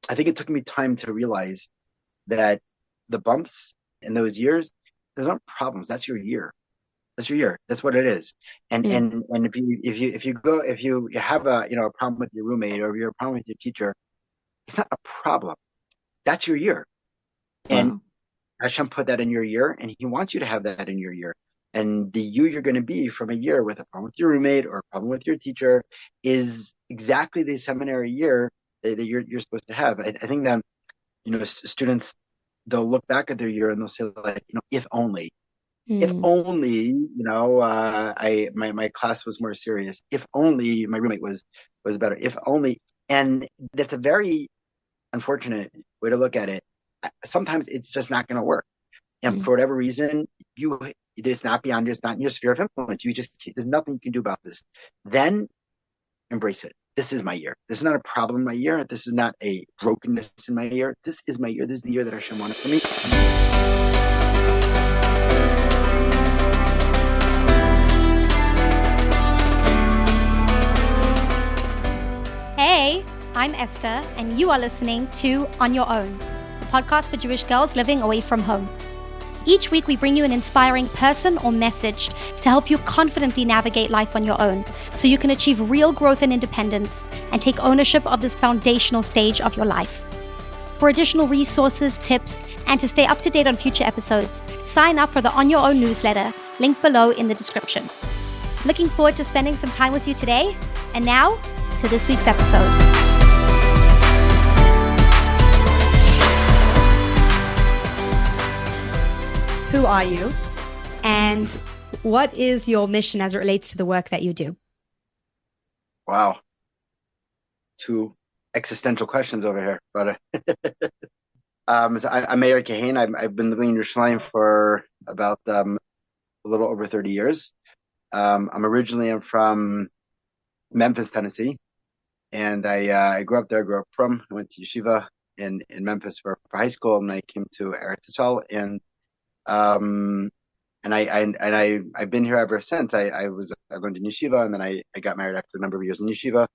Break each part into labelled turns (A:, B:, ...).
A: I think it took me time to realize that the bumps in those years, those aren't problems. That's your year. That's your year. That's what it is. And
B: Mm,
A: and if you have a problem with your roommate or you have a problem with your teacher, it's not a problem. That's your year. And
B: wow.
A: Hashem put that in your year, and He wants you to have that in your year. And the you you're going to be from a year with a problem with your roommate or a problem with your teacher is exactly the seminary year that you're supposed to have. I think that students, they'll look back at their year and they'll say, like, if
B: Mm,
A: only, I my class was more serious. If only my roommate was better. If only, and that's a very unfortunate way to look at it. Sometimes it's just not going to work, and
B: mm.
A: for whatever reason, it's not beyond, it's not in your sphere of influence. There's nothing you can do about this. Then embrace it. This is my year. This is not a problem in my year. This is not a brokenness in my year. This is my year. This is the year that Hashem wanted for me.
C: Hey, I'm Esther, and you are listening to On Your Own, a podcast for Jewish girls living away from home. Each week, we bring you an inspiring person or message to help you confidently navigate life on your own so you can achieve real growth and independence and take ownership of this foundational stage of your life. For additional resources, tips, and to stay up to date on future episodes, sign up for the On Your Own newsletter, linked below in the description. Looking forward to spending some time with you today. And now, to this week's episode.
B: Who are you? And what is your mission as it relates to the work that you do?
A: Wow, two existential questions over here, but so I'm Rabbi Kahane. I've been living in Yerushalayim for about a little over 30 years. I'm from Memphis, Tennessee, and I grew up there. I grew up I went to yeshiva in Memphis for high school, and I came to Eretz Yisrael, um, I've been here ever since. I went to yeshiva, and then I got married after a number of years in yeshiva.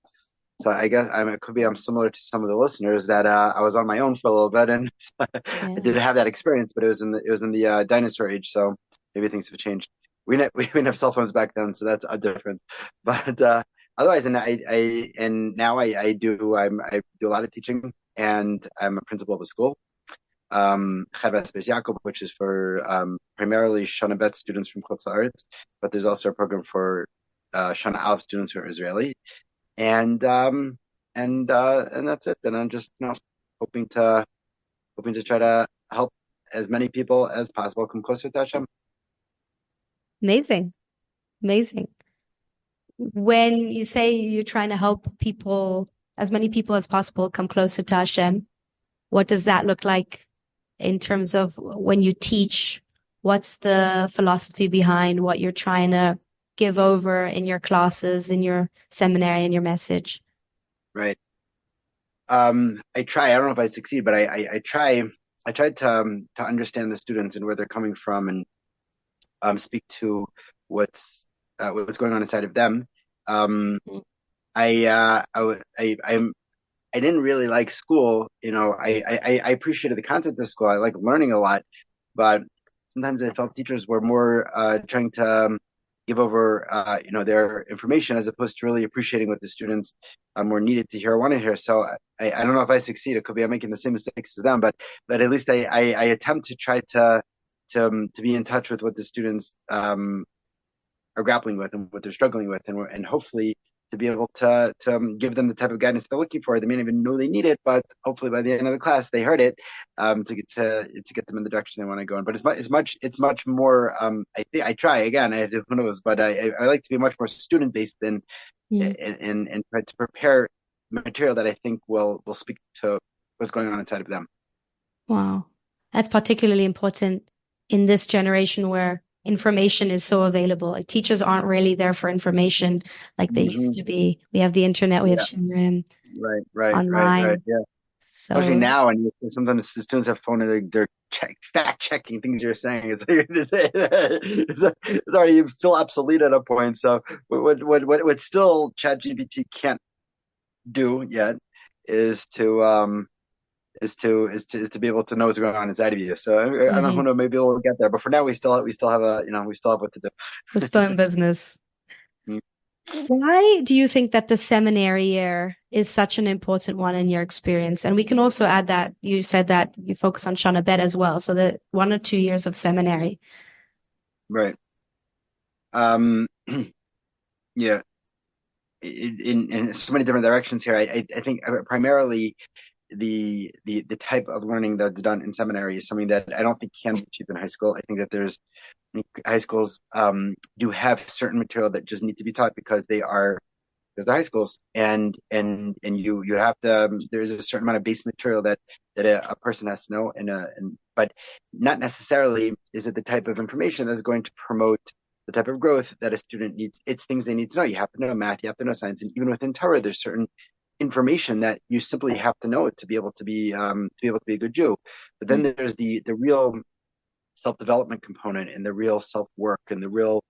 A: So I guess it could be I'm similar to some of the listeners that I was on my own for a little bit, and I
B: Yeah.
A: didn't have that experience, but it was in the dinosaur age, so maybe things have changed. We didn't have cell phones back then, so that's a difference. But otherwise, and now I do a lot of teaching, and I'm a principal of a school, Chedvas, which is for primarily Shana Bet students from Chutz La'aretz, but there's also a program for Shana Aleph students who are Israeli, and that's it. And I'm just hoping to try to help as many people as possible come closer to Hashem.
B: Amazing. Amazing. When you say you're trying to help people, as many people as possible, come closer to Hashem, what does that look like in terms of when you teach? What's the philosophy behind what you're trying to give over in your classes, in your seminary, in your message?
A: Right. I try. I don't know if I succeed, but I try. I tried to understand the students and where they're coming from, and speak to what's going on inside of them. Um, I didn't really like school. I appreciated the content of school. I like learning a lot, but sometimes I felt teachers were more trying to give over, their information as opposed to really appreciating what the students were needed to hear or wanted to hear. So I don't know if I succeed. It could be I'm making the same mistakes as them, but at least I attempt to try to be in touch with what the students are grappling with and what they're struggling with, and hopefully to be able to give them the type of guidance they're looking for. They may not even know they need it, but hopefully by the end of the class they heard it, to get them in the direction they want to go in. But it's much more. I think I try again. Who knows? But I like to be much more student based than
B: Mm.
A: and try to prepare material that I think will speak to what's going on inside of them.
B: Wow. That's particularly important in this generation where information is so available. Like teachers aren't really there for information like they used
A: Hmm.
B: to be. We have the internet, we have
A: Yeah.
B: Shimrim
A: Right.
B: online.
A: Yeah. Especially
B: So
A: now, and sometimes the students have phone and they're fact checking things you're saying. It's already you feel obsolete at a point. So what still ChatGPT can't do yet is to is to be able to know what's going on inside of you. So I don't know, who
B: Hmm.
A: knows, maybe we'll get there. But for now, we still have what to
B: We're still in business.
A: do.
B: Why do you think that the seminary year is such an important one in your experience? And we can also add that you said that you focus on Shana Bet as well, so the 1 or 2 years of seminary.
A: Right. Um, yeah. In so many different directions here. I think primarily the type of learning that's done in seminary is something that I don't think can be achieved in high school. I think that high schools do have certain material that just need to be taught because they're high schools, and you have to there's a certain amount of base material that a person has to know, and but not necessarily is it the type of information that's going to promote the type of growth that a student needs. It's things they need to know. You have to know math, you have to know science, and even within Torah, there's certain information that you simply have to know to be able to be a good Jew. But then there's the real self-development component and the real self-work and the real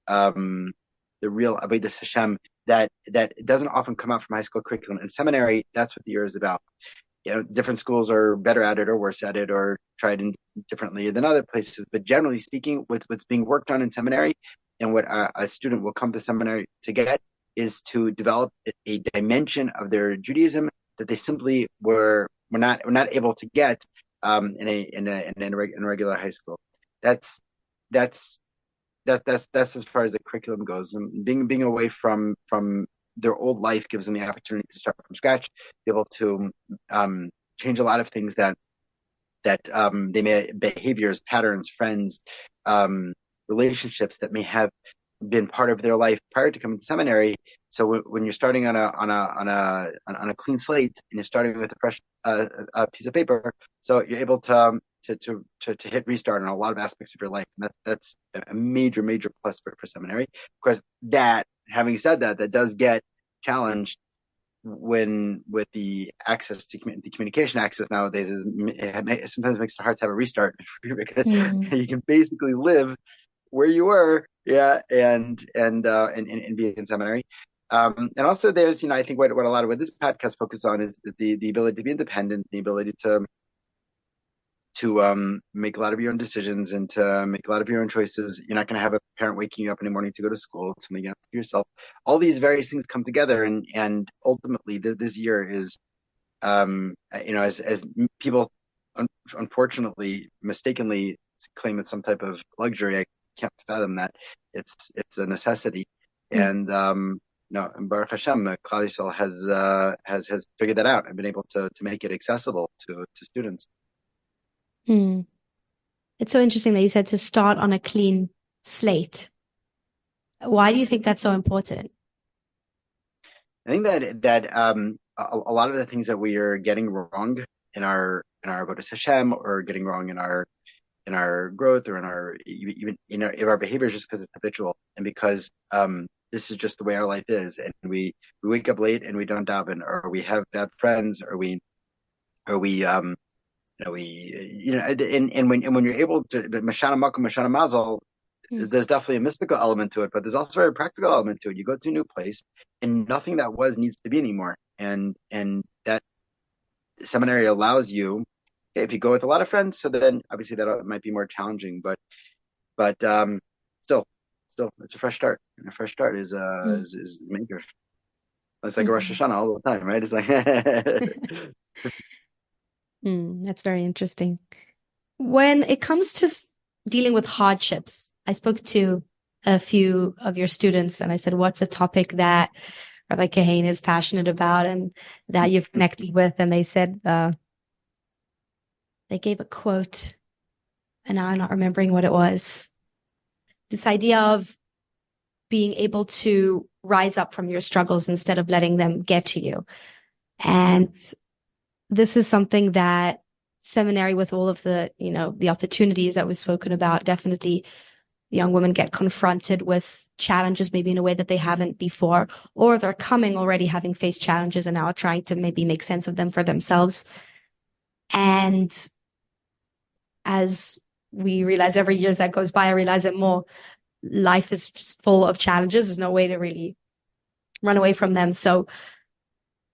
A: avodas Hashem that doesn't often come out from high school curriculum. And seminary, that's what the year is about. Different schools are better at it or worse at it or tried differently than other places. But generally speaking, what's being worked on in seminary and what a student will come to seminary to get is to develop a dimension of their Judaism that they simply were not able to get in a regular high school. That's that's that's as far as the curriculum goes. And being away from their old life gives them the opportunity to start from scratch, be able to change a lot of things that they may behaviors, patterns, friends, relationships that may have been part of their life prior to coming to seminary. So when you're starting on a clean slate and you're starting with a fresh piece of paper, so you're able to hit restart on a lot of aspects of your life. And that's a major plus for seminary. Of course, having said that does get challenged when with the access to the communication access nowadays it sometimes makes it hard to have a restart because
B: Mm.
A: you can basically live where you were, yeah, and be in seminary. And also there's, I think what a lot of what this podcast focuses on is the ability to be independent, the ability to make a lot of your own decisions and to make a lot of your own choices. You're not going to have a parent waking you up in the morning to go to school. It's something you have to do yourself. All these various things come together, and ultimately this year is, as people unfortunately mistakenly claim it's some type of luxury. I can't fathom that. It's a necessity, and no, and Baruch Hashem, Klal Yisrael has figured that out and been able to make it accessible to students.
B: Mm. It's so interesting that you said to start on a clean slate. Why do you think that's so important?
A: I think that a lot of the things that we are getting wrong in our avodas Hashem or getting wrong in our growth or even in our behaviors just because it's habitual and because this is just the way our life is, and we wake up late and we don't daven, or we have bad friends, or we and when you're able to Mashana Makom Mashana Mazel, there's definitely a mystical element to it, but there's also a very practical element to it. You go to a new place, and nothing that was needs to be anymore, and that seminary allows you. If you go with a lot of friends, so then obviously that might be more challenging, but still, it's a fresh start, and a fresh start is major. It's like a Rosh Hashanah all the time, right? It's like
B: That's very interesting. When it comes to dealing with hardships, I spoke to a few of your students and I said, what's a topic that Rabbi Kahane is passionate about and that you've connected with? And they said, they gave a quote, and now I'm not remembering what it was. This idea of being able to rise up from your struggles instead of letting them get to you. And this is something that seminary, with all of the, the opportunities that we've spoken about, definitely young women get confronted with challenges maybe in a way that they haven't before, or they're coming already having faced challenges and now are trying to maybe make sense of them for themselves. And as we realize every year that goes by, I realize it more, life is just full of challenges. There's no way to really run away from them. So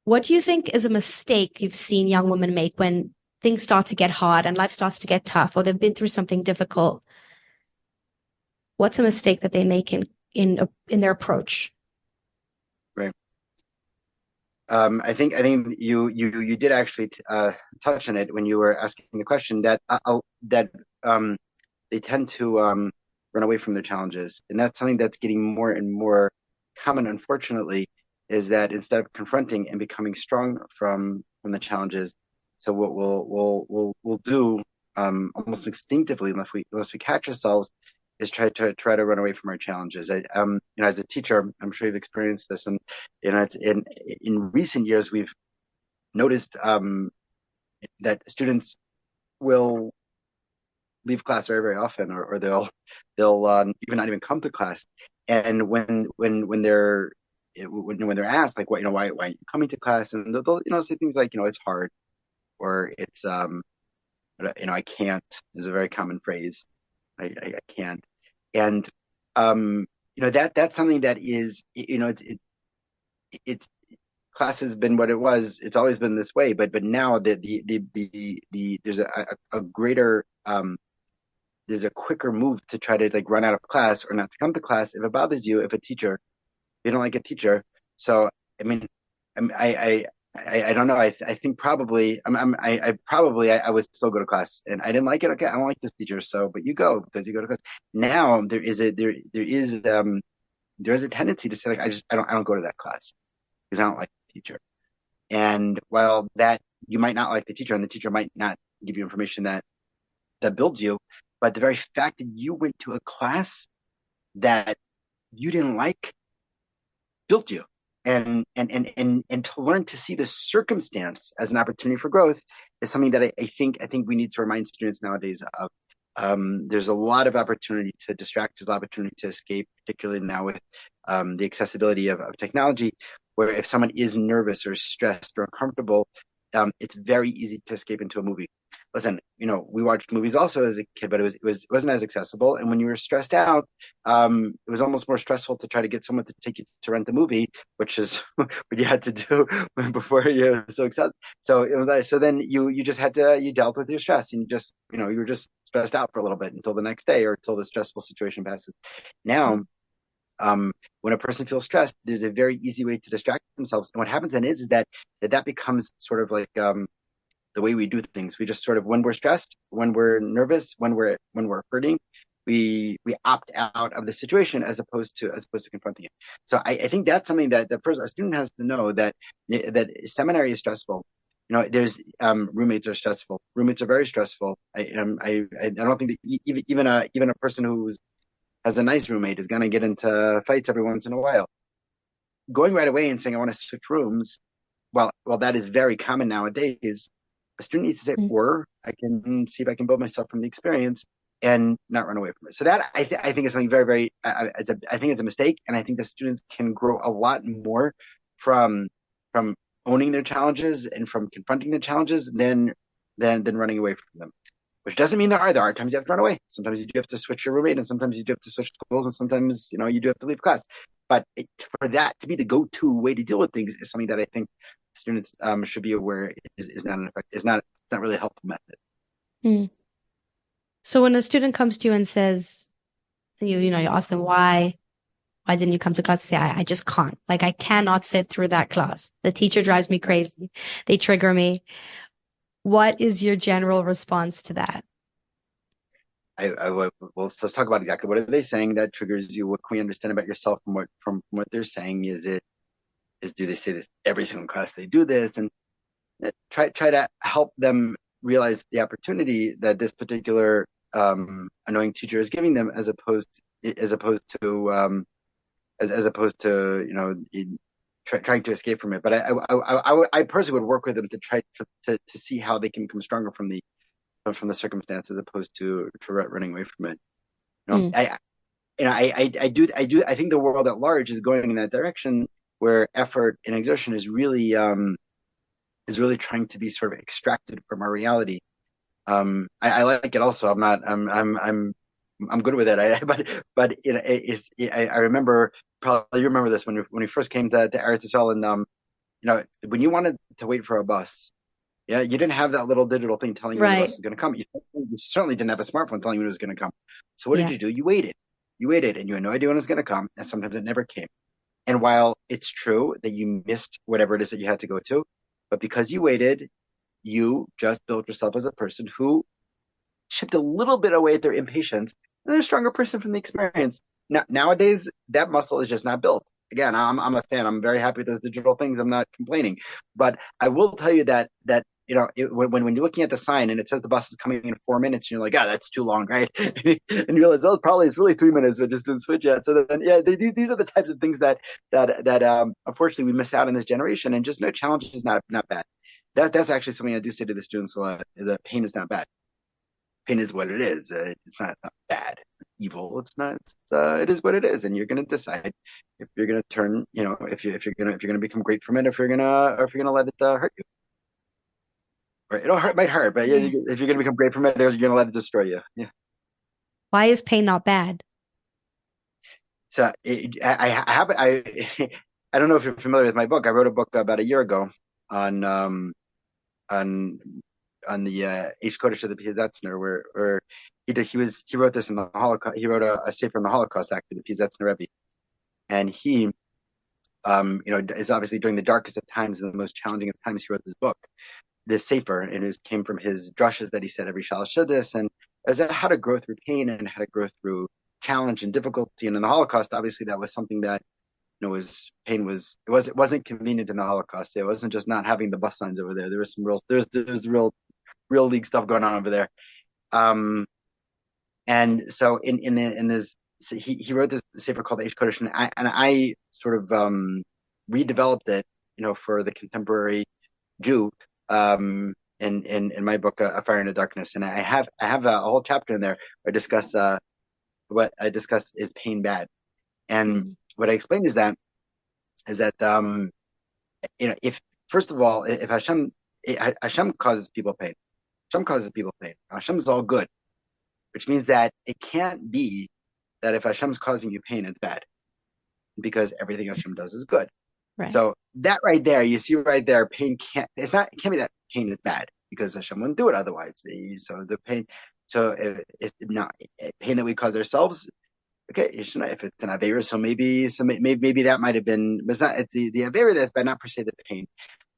B: what do you think is a mistake you've seen young women make when things start to get hard and life starts to get tough, or they've been through something difficult, what's a mistake that they make in their approach?
A: Right. I think you did actually touch on it when you were asking the question that they tend to run away from their challenges, and that's something that's getting more and more common, unfortunately, is that instead of confronting and becoming strong from the challenges, so what we'll do almost instinctively, unless we catch ourselves, is try to run away from our challenges. As a teacher, I'm sure you've experienced this, and it's in recent years we've noticed that students will leave class very, very often, or they'll even not even come to class. And when they're asked, like, why aren't you coming to class, and they'll say things like, it's hard, or it's I can't, is a very common phrase. I can't. And that's something that is, it's class has been what it was. It's always been this way, but now there's a greater there's a quicker move to try to like run out of class or not to come to class if it bothers you, if you don't like a teacher. So I mean, I don't know. I think probably I would still go to class, and I didn't like it. Okay, I don't like this teacher, so but you go because you go to class. Now there is a tendency to say, like, I don't go to that class because I don't like the teacher. And while that you might not like the teacher, and the teacher might not give you information that builds you, but the very fact that you went to a class that you didn't like built you. And to learn to see the circumstance as an opportunity for growth is something that I think we need to remind students nowadays of. There's a lot of opportunity to distract, there's a lot of opportunity to escape, particularly now with the accessibility of technology, where if someone is nervous or stressed or uncomfortable, it's very easy to escape into a movie. Listen, we watched movies also as a kid, but it wasn't as accessible. And when you were stressed out, it was almost more stressful to try to get someone to take you to rent the movie, which is what you had to do before you were so excited. So it was like, so then you just you dealt with your stress, and you were just stressed out for a little bit until the next day or until the stressful situation passes. Now, when a person feels stressed, there's a very easy way to distract themselves. And what happens then is that becomes sort of like the way we do things. We just sort of, when we're stressed, when we're nervous, when we're hurting, we opt out of the situation as opposed to confronting it. So I think that's something that first a student has to know, that seminary is stressful. There's roommates are stressful. Roommates are very stressful. I don't think that even a person who's has a nice roommate is going to get into fights every once in a while. Going right away and saying, I want to switch rooms, well, that is very common nowadays. A student needs to say, or I can see if I can build myself from the experience and not run away from it. So that I think is something very, very, I think it's a mistake. And I think the students can grow a lot more from owning their challenges and from confronting the challenges than running away from them. Which doesn't mean there are times you have to run away. Sometimes you do have to switch your roommate, and sometimes you do have to switch schools, and sometimes you do have to leave class. But for that to be the go-to way to deal with things is something that I think students should be aware is not an effect. It's not really a helpful method.
B: Mm. So when a student comes to you and says, you ask them why didn't you come to class? They say, I just can't. Like, I cannot sit through that class. The teacher drives me crazy. They trigger me. What is your general response to that?
A: Well, let's talk about exactly what are they saying that triggers you. What can we understand about yourself from what they're saying? Do they say this every single class they do this? And try to help them realize the opportunity that this particular annoying teacher is giving them, as opposed to trying to escape from it. But I personally would work with them to try to see how they can become stronger from the circumstance, as opposed to running away from it. I think the world at large is going in that direction, where effort and exertion is really trying to be sort of extracted from our reality. I like it also. I'm good with it. But I remember, probably you remember this when we first came to Eretz Yisrael, and when you wanted to wait for a bus, Yeah, you didn't have that little digital thing telling you when the bus
B: Right.
A: is going to come. You certainly didn't have a smartphone telling you when it was going to come. So what did
B: Yeah.
A: you do? You waited. You waited, and you had no idea when it was going to come, and sometimes it never came. And while it's true that you missed whatever it is that you had to go to, but because you waited, you just built yourself as a person who chipped a little bit away at their impatience and a stronger person from the experience. Now, nowadays, that muscle is just not built. Again, I'm a fan. I'm very happy with those digital things. I'm not complaining, but I will tell you that when you're looking at the sign and it says the bus is coming in 4 minutes, and you're like, that's too long, right? And you realize, probably it's really 3 minutes, but just didn't switch yet. So then, yeah, these are the types of things that unfortunately we miss out in this generation. And just no, challenge is not bad. That's actually something I do say to the students a lot. Is that pain is not bad. Pain is what it is. It's not bad. It's evil. It's not. It is what it is, and you're going to decide if you're going to turn. If you're going to become great from it, if you're gonna let it hurt you. Right? It'll hurt. Might hurt, but yeah,
B: Yeah.
A: if you're going to become great from it, you're going to let it destroy you. Yeah.
B: Why is pain not bad?
A: So I haven't. I don't know if you're familiar with my book. I wrote a book about a year ago on on on the Eish Kodesh of the Piazetzner, where he wrote this in the Holocaust. He wrote a sefer in the Holocaust, actually, the Piazetzner Rebbe, and he, is obviously during the darkest of times and the most challenging of times, he wrote this book, this sefer, and it came from his drushes that he said every Shalosh Shabbos, and as how to grow through pain and how to grow through challenge and difficulty. And in the Holocaust, obviously, that was something that it wasn't convenient in the Holocaust. It wasn't just not having the bus signs over there. There was some there's real league stuff going on over there. And so in this, so he wrote this sefer called Eish Kodesh, and I sort of redeveloped it, for the contemporary Jew, in my book, A Fire in the Darkness, and I have a whole chapter in there where I discuss what I discuss is pain bad, and what I explained is that if first of all, if Hashem causes people pain, Hashem causes people pain. Hashem is all good, which means that it can't be that if Hashem's causing you pain, it's bad, because everything Hashem does is good.
B: Right.
A: So that right there, you see right there, it can't be that pain is bad, because Hashem wouldn't do it otherwise. So the pain, it's not pain that we cause ourselves. Okay, if it's an Avera, so maybe that might have been, but it's not. It's the Avera that's bad, not per se the pain.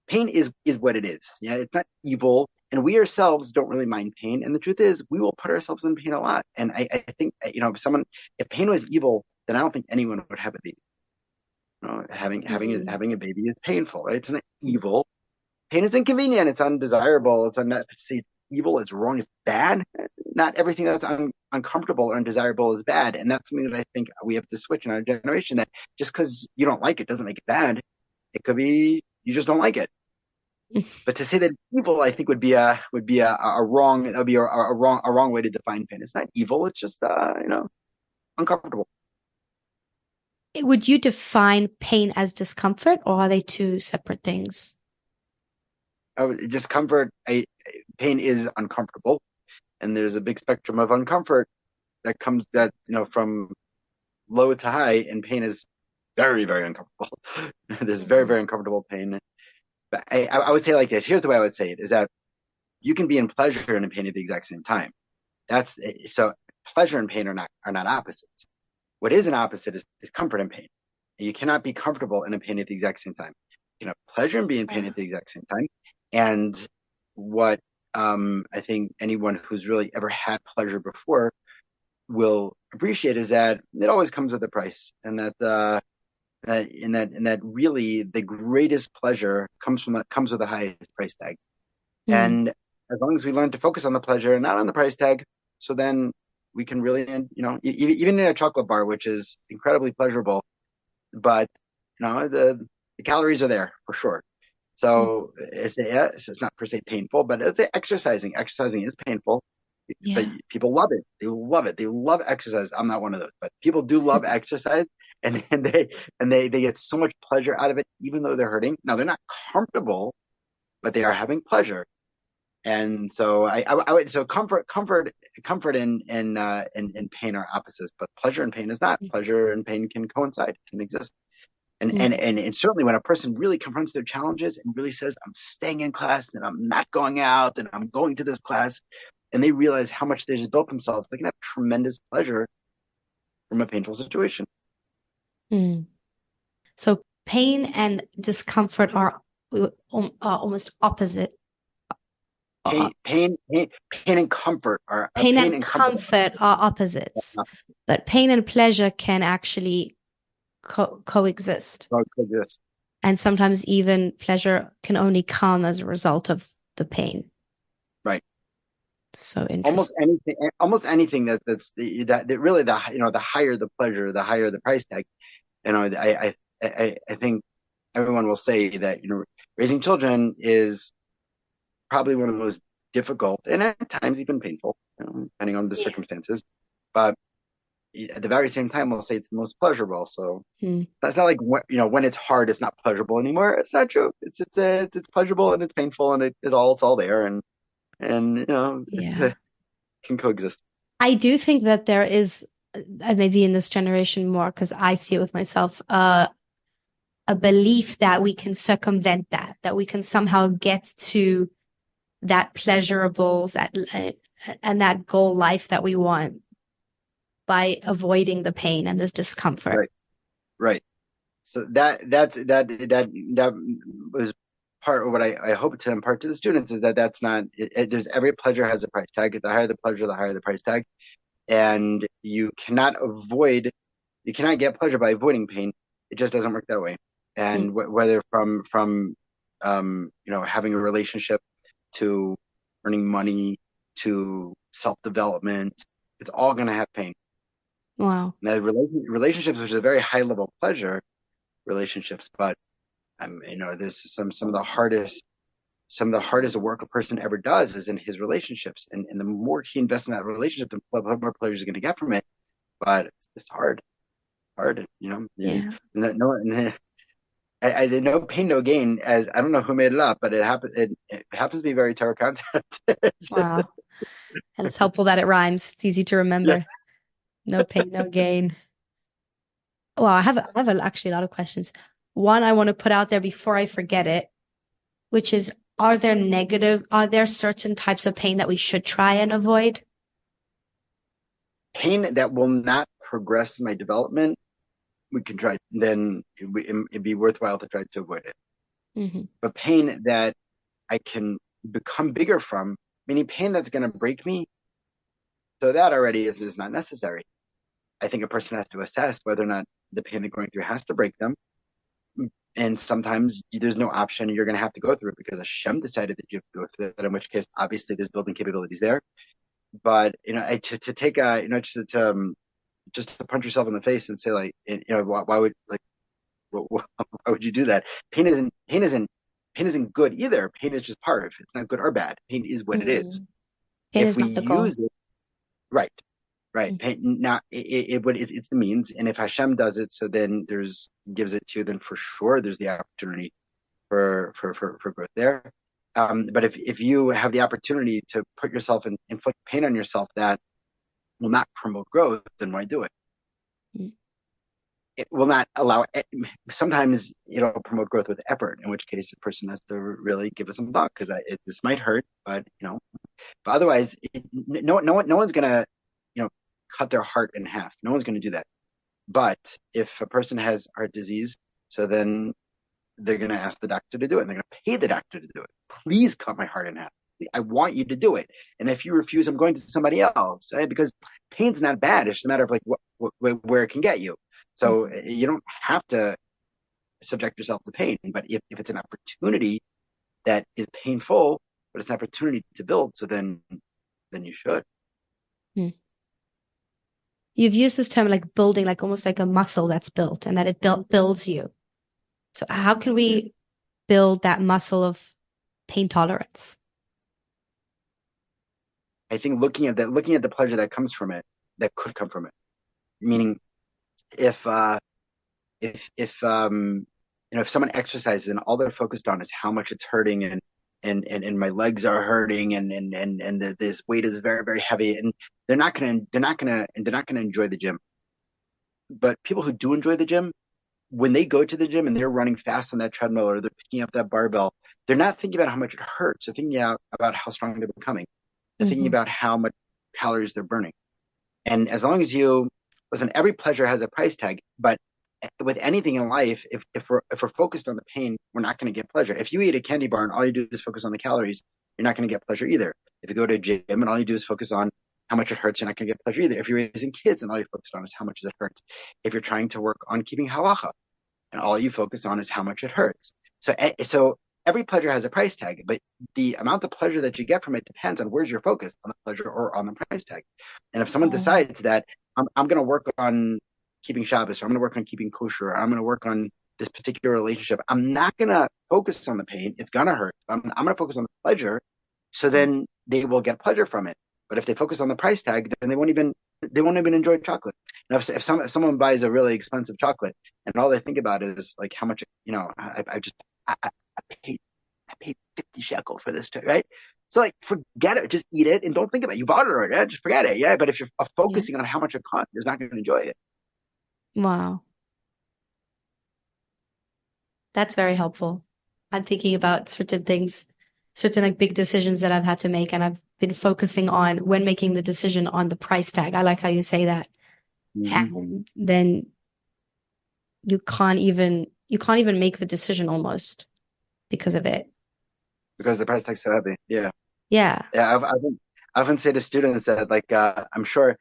A: Pain is what it is. Yeah, it's not evil, and we ourselves don't really mind pain. And the truth is, we will put ourselves in pain a lot. And I think, if pain was evil, then I don't think anyone would have a baby. Having a baby is painful. Right? It's not evil. Pain is inconvenient. It's undesirable. It's evil. It's wrong. It's bad. Not everything that's uncomfortable or undesirable is bad. And that's something that I think we have to switch in our generation. That just because you don't like it doesn't make it bad. It could be you just don't like it. But to say that evil, I think would be a wrong. That would be a wrong way to define pain. It's not evil. It's just uncomfortable.
B: Would you define pain as discomfort, or are they two separate things?
A: Discomfort. Pain is uncomfortable, and there's a big spectrum of uncomfort that comes from low to high, and pain is very, very uncomfortable. There's very, very uncomfortable pain. But I would say like this. Here's the way I would say it: is that you can be in pleasure and in pain at the exact same time. So pleasure and pain are not opposites. What is an opposite is comfort and pain. You cannot be comfortable and in pain at the exact same time. You can have pleasure and be in pain at the exact same time. And what I think anyone who's really ever had pleasure before will appreciate is that it always comes with a price, and that really the greatest pleasure comes with the highest price tag. And as long as we learn to focus on the pleasure and not on the price tag, so then we can really, even in a chocolate bar, which is incredibly pleasurable, but the calories are there for sure. So it's not per se painful, but it's exercising. Exercising is painful, but people love it. They love it. They love exercise. I'm not one of those, but people do love exercise, and they get so much pleasure out of it, even though they're hurting. Now they're not comfortable, but they are having pleasure. And so I would comfort and pain are opposites, but pleasure and pain is not. Pleasure and pain can coincide, can exist. And certainly when a person really confronts their challenges and really says, I'm staying in class and I'm not going out and I'm going to this class, and they realize how much they just built themselves, they can have tremendous pleasure from a painful situation.
B: So pain and discomfort are almost opposite.
A: Pain and comfort are
B: pain and comfort are opposites, but pain and pleasure can actually coexist. And sometimes even pleasure can only come as a result of the pain.
A: Right.
B: So interesting.
A: Almost anything that really the higher the pleasure, the higher the price tag. I think everyone will say that raising children is probably one of the most difficult and at times even painful, depending on the circumstances. But at the very same time, we'll say it's the most pleasurable. So that's not like when it's hard, it's not pleasurable anymore. It's not true. It's pleasurable and it's painful and it's all there and it can coexist.
B: I do think that there is maybe in this generation more, because I see it with myself, a belief that we can circumvent that we can somehow get to that pleasurable and that goal life that we want by avoiding the pain and this discomfort.
A: Right. So that was part of what I hope to impart to the students, is that that's not there's every pleasure has a price tag. The higher the pleasure, the higher the price tag, and you cannot get pleasure by avoiding pain. It just doesn't work that way. And whether from having a relationship to earning money to self-development, it's all going to have pain.
B: Wow.
A: Now, relationships, which is a very high level pleasure relationships, but there's some of the hardest work a person ever does is in his relationships, and the more he invests in that relationship, the more pleasure he's going to get from it. But it's hard,
B: Yeah.
A: I did no pain, no gain. As I don't know who made it up, but it happens. It happens to be very Torah concept.
B: Wow. And it's helpful that it rhymes. It's easy to remember. Yeah. No pain, no gain. Well, I have actually a lot of questions. One I want to put out there before I forget it, which is, are there certain types of pain that we should try and avoid?
A: Pain that will not progress my development, we can try, then it'd be worthwhile to try to avoid it.
B: Mm-hmm.
A: But pain that I can become bigger from, meaning pain that's going to break me, so that already is not necessary. I think a person has to assess whether or not the pain they're going through has to break them. And sometimes there's no option. You're going to have to go through it because Hashem decided that you have to go through it, in which case, obviously, there's building capabilities there. But, to take just to punch yourself in the face and say, like, why would you do that? Pain isn't good either. Pain is just part of it. It's not good or bad. Pain is what it is.
B: Pain is not the goal.
A: Use it, right. Pain, now it's the means, and if Hashem does it, so then gives it to you, then for sure there's the opportunity for growth there. But if you have the opportunity to put yourself and inflict pain on yourself that will not promote growth, then why do it? It will not allow it. Sometimes promote growth with effort, in which case a person has to really give it some thought, because this might hurt, but but otherwise no one's gonna cut their heart in half. No one's going to do that. But if a person has heart disease, so then they're going to ask the doctor to do it, and they're going to pay the doctor to do it. Please cut my heart in half. I want you to do it. And if you refuse, I'm going to somebody else, right? Because pain's not bad. It's just a matter of like where it can get you. So you don't have to subject yourself to pain. But if it's an opportunity that is painful, but it's an opportunity to build, so then you should.
B: You've used this term like building, like almost like a muscle that's built, and that it builds you. So how can we build that muscle of pain tolerance?
A: I think looking at the pleasure that comes from it, that could come from it. Meaning, if someone exercises and all they're focused on is how much it's hurting and my legs are hurting and this weight is very, very heavy, and they're not gonna enjoy the gym. But people who do enjoy the gym, when they go to the gym and they're running fast on that treadmill or they're picking up that barbell, they're not thinking about how much it hurts. They're thinking about how strong they're becoming. They're thinking
B: Mm-hmm.
A: about how much calories they're burning. And as long as you listen, every pleasure has a price tag, but with anything in life, if we're focused on the pain, we're not going to get pleasure. If you eat a candy bar and all you do is focus on the calories, you're not going to get pleasure either. If you go to a gym and all you do is focus on how much it hurts, you're not going to get pleasure either. If you're raising kids and all you focus on is how much it hurts. If you're trying to work on keeping halacha and all you focus on is how much it hurts. So every pleasure has a price tag, but the amount of pleasure that you get from it depends on where's your focus, on the pleasure or on the price tag. And if someone
B: Oh.
A: decides that I'm going to work on keeping Shabbos, or I'm going to work on keeping kosher, or I'm going to work on this particular relationship, I'm not going to focus on the pain. It's going to hurt. I'm going to focus on the pleasure. So then they will get pleasure from it. But if they focus on the price tag, then they won't even enjoy chocolate. Now, if someone buys a really expensive chocolate and all they think about is like how much, I paid 50 shekel for this, right? So like, forget it. Just eat it and don't think about it. You bought it already. Yeah? Just forget it. Yeah. But if you're focusing on how much it costs, you're not going to enjoy it.
B: Wow. That's very helpful. I'm thinking about certain things, certain like big decisions that I've had to make, and I've been focusing on when making the decision on the price tag. I like how you say that.
A: Mm-hmm.
B: And then you can't even make the decision almost because of it.
A: Because the price tag's so heavy. Yeah.
B: Yeah.
A: Yeah. I often say to students that like, I'm sure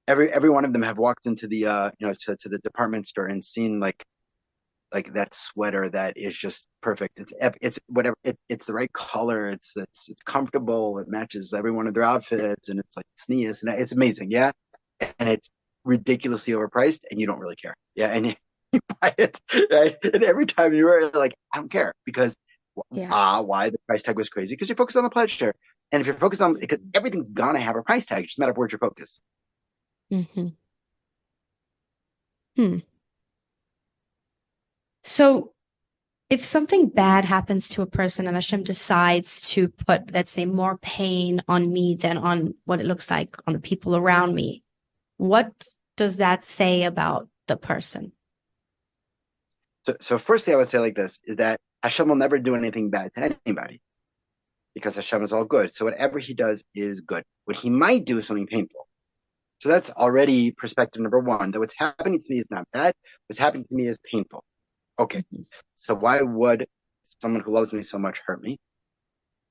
A: every one of them have walked into the, to the department store and seen like that sweater that is just perfect. It's whatever. It's the right color. It's comfortable. It matches every one of their outfits, and it's like sneeze, and it's amazing. Yeah, and it's ridiculously overpriced, and you don't really care. Yeah, and you buy it, right? And every time you wear it, like I don't care because
B: Yeah.
A: why the price tag was crazy? Because you're focused on the pleasure, and if you're focused on because everything's gonna have a price tag. It's just a matter of where's your focus.
B: Mm-hmm. Hmm. So if something bad happens to a person and Hashem decides to put, let's say, more pain on me than on what it looks like on the people around me, what does that say about the person?
A: So firstly, I would say like this is that Hashem will never do anything bad to anybody because Hashem is all good. So whatever he does is good. What he might do is something painful. So that's already perspective number one, that what's happening to me is not bad. What's happening to me is painful. Okay.
B: Mhm.
A: So why would someone who loves me so much hurt me?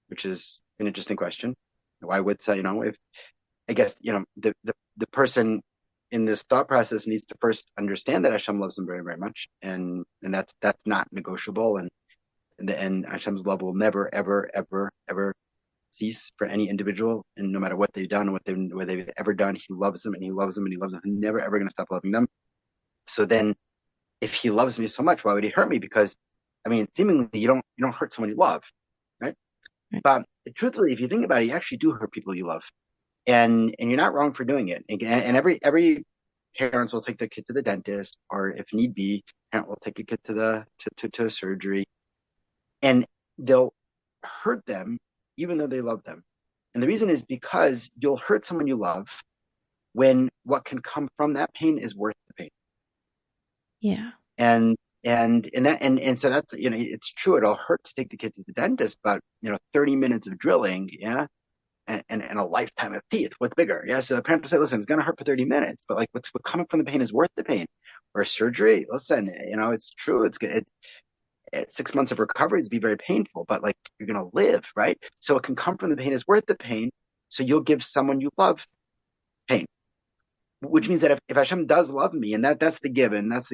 A: Which is an interesting question. Why would say, if I guess, the person in this thought process needs to first understand that Hashem loves them very, very much. And that's not negotiable. And Hashem's love will never, ever, ever, ever cease for any individual. And no matter what they've done, what they've ever done, he loves them and he loves them and he loves them. He's never, ever going to stop loving them. So then if he loves me so much, why would he hurt me? Because seemingly you don't hurt someone you love, right?
B: Right.
A: But truthfully, if you think about it, you actually do hurt people you love. And you're not wrong for doing it. And every parents will take their kid to the dentist, or if need be, parent will take a kid to a surgery, and they'll hurt them even though they love them. And the reason is because you'll hurt someone you love when what can come from that pain is worth the pain.
B: Yeah.
A: And so that's, it's true. It'll hurt to take the kid to the dentist, but 30 minutes of drilling, yeah, and a lifetime of teeth. What's bigger? Yeah. So the parent will say, listen, it's going to hurt for 30 minutes, but like what's coming from the pain is worth the pain. Or surgery, listen, it's true. It's good. 6 months of recovery is be very painful, but like you're going to live, right? So it can come from the pain is worth the pain. So you'll give someone you love pain, which means that if Hashem does love me, and that's the given that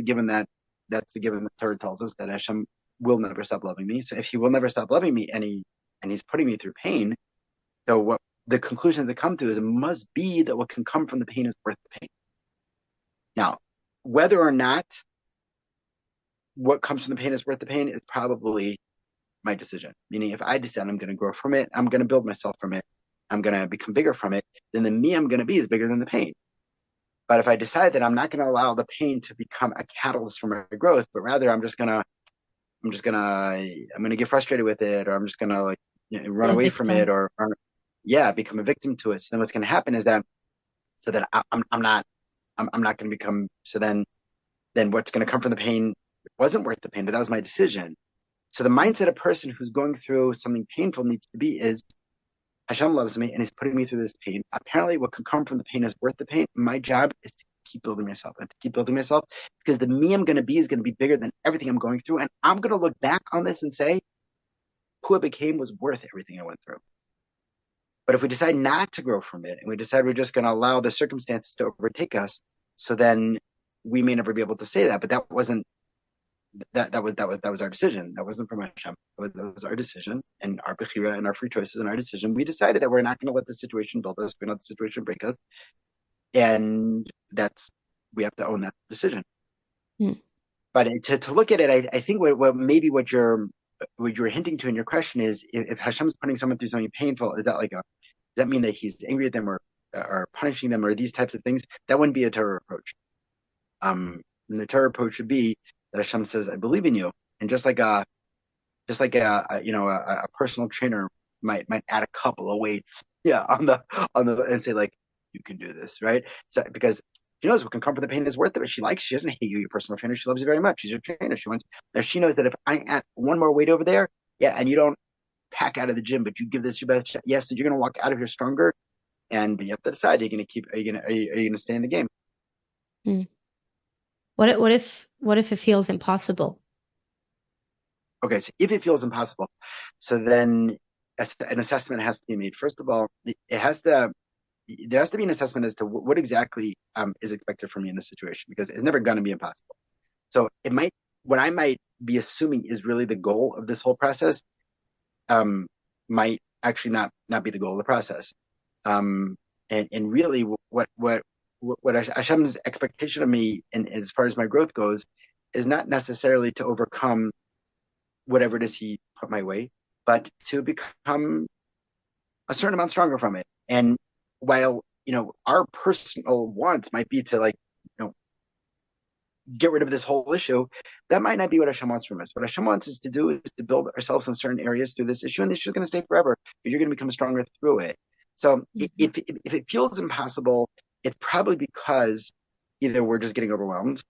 A: the Torah tells us that Hashem will never stop loving me. So if he will never stop loving me and he's putting me through pain, so what the conclusion to come to is it must be that what can come from the pain is worth the pain. Now, whether or not what comes from the pain is worth the pain is probably my decision. Meaning if I decide I'm going to grow from it, I'm going to build myself from it, I'm going to become bigger from it, then the me I'm going to be is bigger than the pain. But if I decide that I'm not going to allow the pain to become a catalyst for my growth, but rather I'm going to get frustrated with it, or I'm just going to run away from it, or become a victim to it. So then what's going to happen is that I'm not going to become, so then what's going to come from the pain It wasn't worth the pain, but that was my decision. So the mindset of a person who's going through something painful needs to be is, Hashem loves me and he's putting me through this pain. Apparently what can come from the pain is worth the pain. My job is to keep building myself and to keep building myself, because the me I'm going to be is going to be bigger than everything I'm going through. And I'm going to look back on this and say, who I became was worth everything I went through. But if we decide not to grow from it and we decide we're just going to allow the circumstances to overtake us, so then we may never be able to say that. But that wasn't that was our decision. That wasn't from Hashem. That was our decision and our bechira and our free choices and our decision. We decided that we're not going to let the situation build us. We're not let the situation break us, and we have to own that decision. But to look at it, I think what you're hinting to in your question is, if Hashem's putting someone through something painful, does that mean that he's angry at them or punishing them or these types of things? That wouldn't be a Torah approach. And the Torah approach would be that Hashem says, I believe in you. And just like a personal trainer might add a couple of weights, on the and say, like, you can do this, right? So because she knows what can come from the pain is worth it. She doesn't hate you, your personal trainer. She loves you very much. She's your trainer. She knows that if I add one more weight over there, and you don't pack out of the gym, but you give this your best shot, yes, that you're going to walk out of here stronger. And you have to decide, are you going to stay in the game?
B: What if it feels impossible?
A: Okay, so if it feels impossible, so then an assessment has to be made. First of all, there has to be an assessment as to what exactly is expected from me in this situation, because it's never going to be impossible. So what I might be assuming is really the goal of this whole process, might actually not be the goal of the process. And really what Hashem's expectation of me, and as far as my growth goes, is not necessarily to overcome whatever it is he put my way, but to become a certain amount stronger from it. And while, our personal wants might be to, like, get rid of this whole issue, that might not be what Hashem wants from us. What Hashem wants us to do is to build ourselves in certain areas through this issue, and the issue is going to stay forever, but you're going to become stronger through it. So if it feels impossible, it's probably because either we're just getting overwhelmed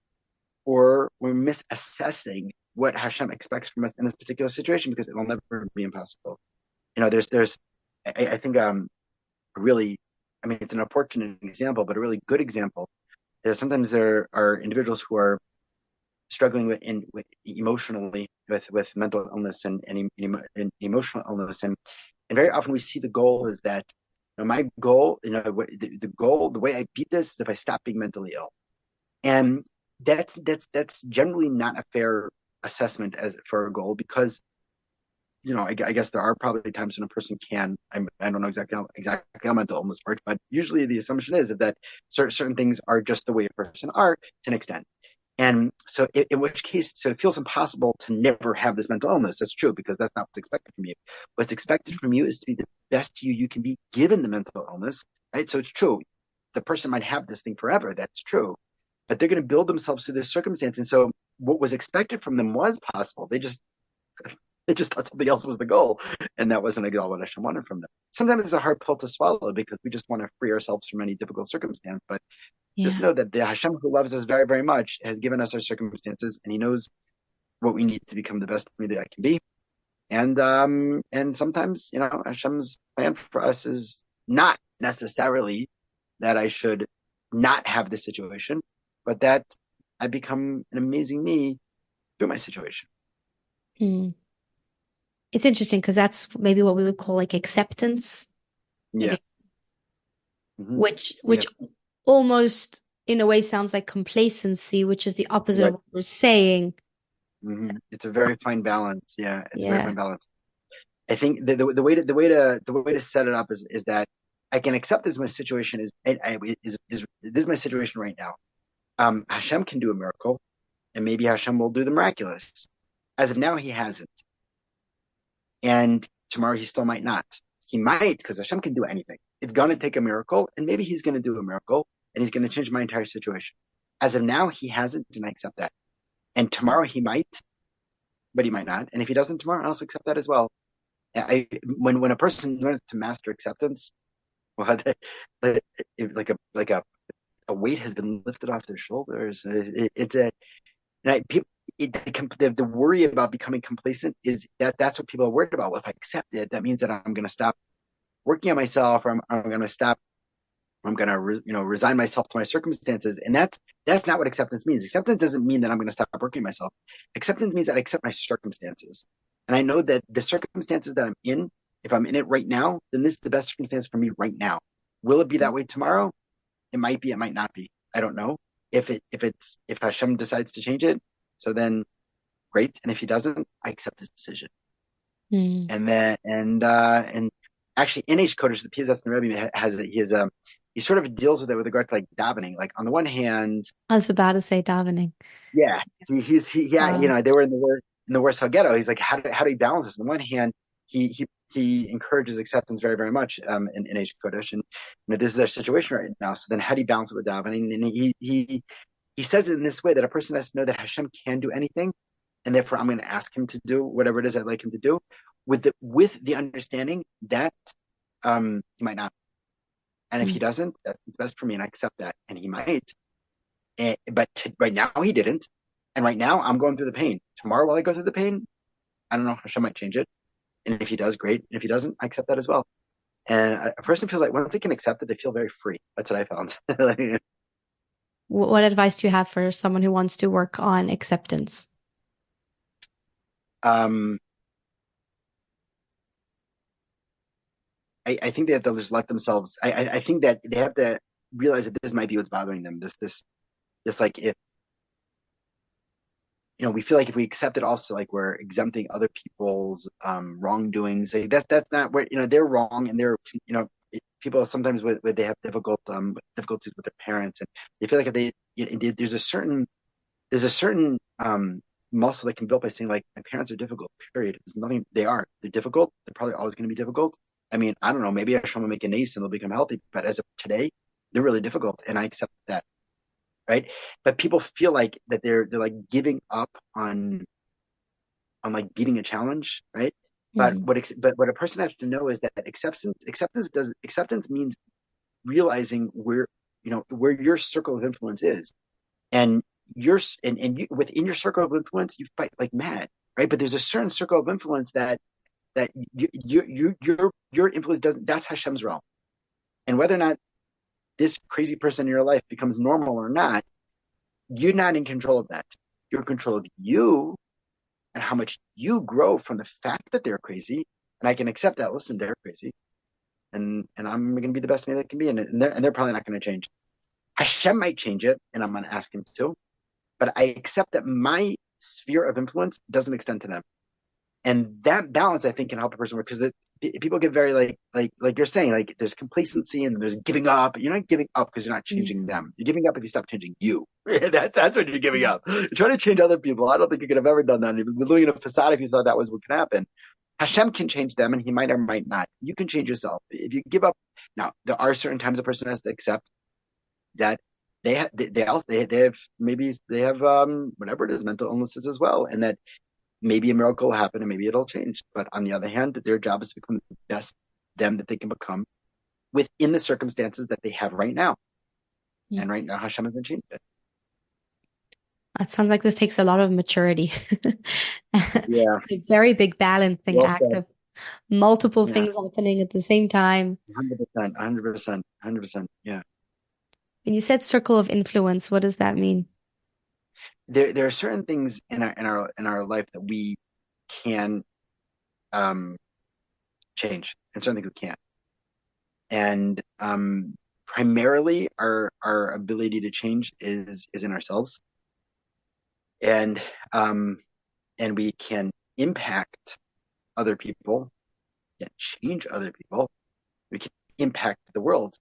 A: or we're misassessing what Hashem expects from us in this particular situation, because it will never be impossible. I think really, it's an unfortunate example, but a really good example is sometimes there are individuals who are struggling with emotionally with mental illness and emotional illness, and very often we see the goal is that, my goal, the goal, the way I beat this is if I stop being mentally ill. And that's generally not a fair assessment as for a goal, because, I guess there are probably times when a person can, I don't know exactly how mental illness works, but usually the assumption is that certain things are just the way a person are to an extent. And so in which case, so it feels impossible to never have this mental illness. That's true, because that's not what's expected from you. What's expected from you is to be the best you can be given the mental illness, right? So it's true. The person might have this thing forever. That's true. But they're going to build themselves through this circumstance. And so what was expected from them was possible. They just thought something else was the goal. And that wasn't at all what Hashem wanted from them. Sometimes it's a hard pill to swallow, because we just want to free ourselves from any difficult circumstance. But just know that the Hashem who loves us very, very much has given us our circumstances, and he knows what we need to become the best me that I can be. And sometimes, Hashem's plan for us is not necessarily that I should not have this situation, but that I become an amazing me through my situation.
B: It's interesting, because that's maybe what we would call like acceptance.
A: Yeah.
B: Which almost in a way sounds like complacency, which is the opposite of what we're saying.
A: It's a very fine balance. Yeah, it's a very fine balance. I think the way to set it up is that I can accept this my situation is this is my situation right now. Hashem can do a miracle, and maybe Hashem will do the miraculous. As of now, he hasn't, and tomorrow he still might not. He might, because Hashem can do anything. It's going to take a miracle, and maybe he's going to do a miracle, and he's going to change my entire situation. As of now, he hasn't, and I accept that. And tomorrow he might, but he might not. And if he doesn't tomorrow, I'll also accept that as well. When a person learns to master acceptance, well, like a weight has been lifted off their shoulders. And the worry about becoming complacent is that's what people are worried about. Well, if I accept it, that means that I'm going to stop working on myself, or I'm going to stop. I'm going to resign myself to my circumstances, and that's not what acceptance means. Acceptance doesn't mean that I'm going to stop working myself. Acceptance means that I accept my circumstances, and I know that the circumstances that I'm in, if I'm in it right now, then this is the best circumstance for me right now. Will it be that way tomorrow? It might be. It might not be. I don't know. If Hashem decides to change it, so then great. And if he doesn't, I accept this decision.
B: Mm.
A: And actually in H Kodesh, the Piazas and Rebbe he sort of deals with it with regard to like davening. Like on the one hand,
B: I was about to say davening.
A: yeah,
B: Wow.
A: they were in the Warsaw Ghetto. He's like, how do you balance this? On the one hand, he encourages acceptance very, very much in H Kodesh, and this is their situation right now. So then, how do you balance it with davening? And he says it in this way, that a person has to know that Hashem can do anything, and therefore I'm going to ask him to do whatever it is I'd like him to do, with the understanding that he might not, and if he
B: Mm.
A: doesn't, that's best for me, and I accept that, and he might. But right now he didn't, and right now I'm going through the pain. Tomorrow, while I go through the pain, I don't know, Hashem might change it, and if he does, great. And if he doesn't, I accept that as well. And a person feels like once they can accept it, they feel very free. That's what I found.
B: What advice do you have for someone who wants to work on acceptance?
A: um, I think they have to just let themselves. I think that they have to realize that this might be what's bothering them. This like, if we feel like if we accept it, also like we're exempting other people's wrongdoings. Like that's not where they're wrong, and they're people sometimes they have difficulties with their parents, and they feel like if there's a certain muscle that can be built by saying, like, my parents are difficult. Period. There's nothing. They're difficult. They're probably always going to be difficult. I mean, I don't know. Maybe I will make a nace and they'll become healthy, but as of today, they're really difficult, and I accept that. Right? But people feel like that they're like giving up on like beating a challenge, right? But
B: Mm.
A: what a person has to know is that acceptance means realizing where your circle of influence is, and within your circle of influence you fight like mad, right? But there's a certain circle of influence that your influence doesn't. That's Hashem's realm, and whether or not this crazy person in your life becomes normal or not, you're not in control of that. You're in control of you and how much you grow from the fact that they're crazy. And I can accept that. Listen, they're crazy, and I'm going to be the best man that can be, and they're probably not going to change. Hashem might change it, and I'm going to ask him to. But I accept that my sphere of influence doesn't extend to them, and that balance I think can help a person work, because people get very like you're saying, like there's complacency and there's giving up. You're not giving up because you're not
B: Mm.
A: changing them. You're giving up if you stop changing you. That's what you're giving up. You're trying to change other people. I don't think you could have ever done that. You've been living in a facade if you thought that was what could happen. Hashem can change them, and he might or might not. You can change yourself if you give up. Now there are certain times a person has to accept that they have whatever it is, mental illnesses as well, and that maybe a miracle will happen and maybe it'll change. But on the other hand, their job is to become the best them that they can become within the circumstances that they have right now.
B: Mm.
A: And right now, Hashem hasn't changed it.
B: That sounds like this takes a lot of maturity.
A: Yeah,
B: It's a very big balancing
A: well
B: act
A: said.
B: of multiple
A: Yeah,
B: things happening at the same time.
A: 100%, 100%, 100%. Yeah,
B: When you said circle of influence, what does that mean?
A: there are certain things in our life that we can um, change, and certain things we can't. And primarily, our ability to change is in ourselves, and um, and we can impact other people, can change other people, we can impact the world.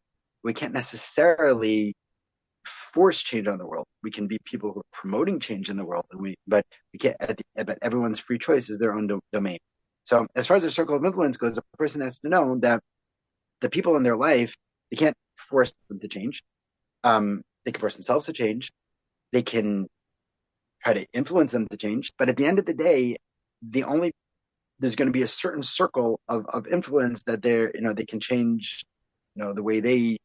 A: We can't necessarily force change on the world. We can be people who are promoting change in the world, but we can't. But everyone's free choice is their own domain. So, as far as the circle of influence goes, a person has to know that the people in their life, they can't force them to change. They can force themselves to change. They can try to influence them to change. But at the end of the day, there's going to be a certain circle of influence that they can change, the way they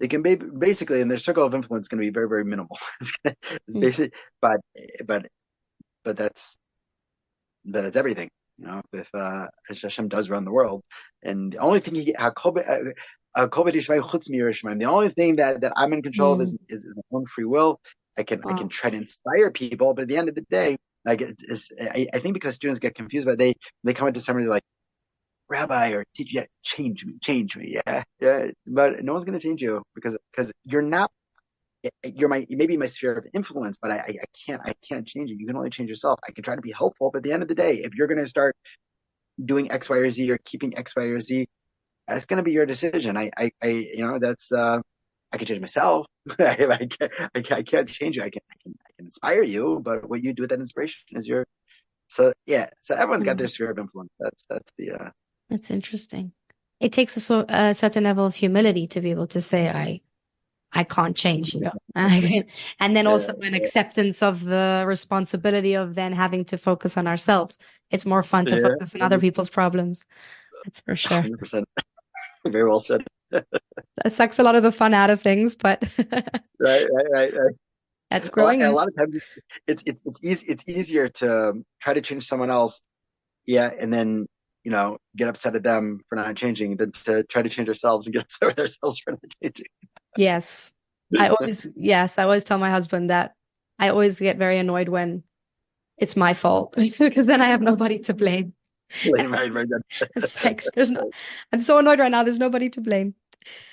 A: they can basically, and their circle of influence is going to be very, very minimal. It's
B: Mm.
A: basically, but but that's everything. If Hashem does run the world, and the only thing the only thing that I'm in control of
B: Mm.
A: is my own free will. I can
B: Wow.
A: try to inspire people, but at the end of the day, like I think because students get confused, but they come into seminary like, Rabbi or teacher, yeah, change me, yeah, but no one's going to change you because you're not. You may be my sphere of influence, but I can't change you. You can only change yourself. I can try to be helpful, but at the end of the day, if you're going to start doing X, Y, or Z or keeping X, Y, or Z, that's going to be your decision. That's I can change myself. I can't change you. I can inspire you, but what you do with that inspiration is your. So yeah, so everyone's got their
B: Mm.
A: sphere of influence. That's the
B: That's interesting. It takes a certain level of humility to be able to say, I can't change you. And then
A: yeah,
B: also an acceptance of the responsibility of then having to focus on ourselves. It's more fun to
A: yeah,
B: focus on other people's problems. That's for sure.
A: 100%. Very well said.
B: That sucks a lot of the fun out of things, but
A: Right.
B: that's
A: A
B: growing up.
A: lot of times it's easier to try to change someone else, yeah, and then get upset at them for not changing than to try to change ourselves and get upset with ourselves for not changing.
B: Yes. Yes, I always tell my husband that I always get very annoyed when it's my fault because then I have nobody to blame. And
A: Right, right,
B: I'm just like, I'm so annoyed right now. There's nobody to blame.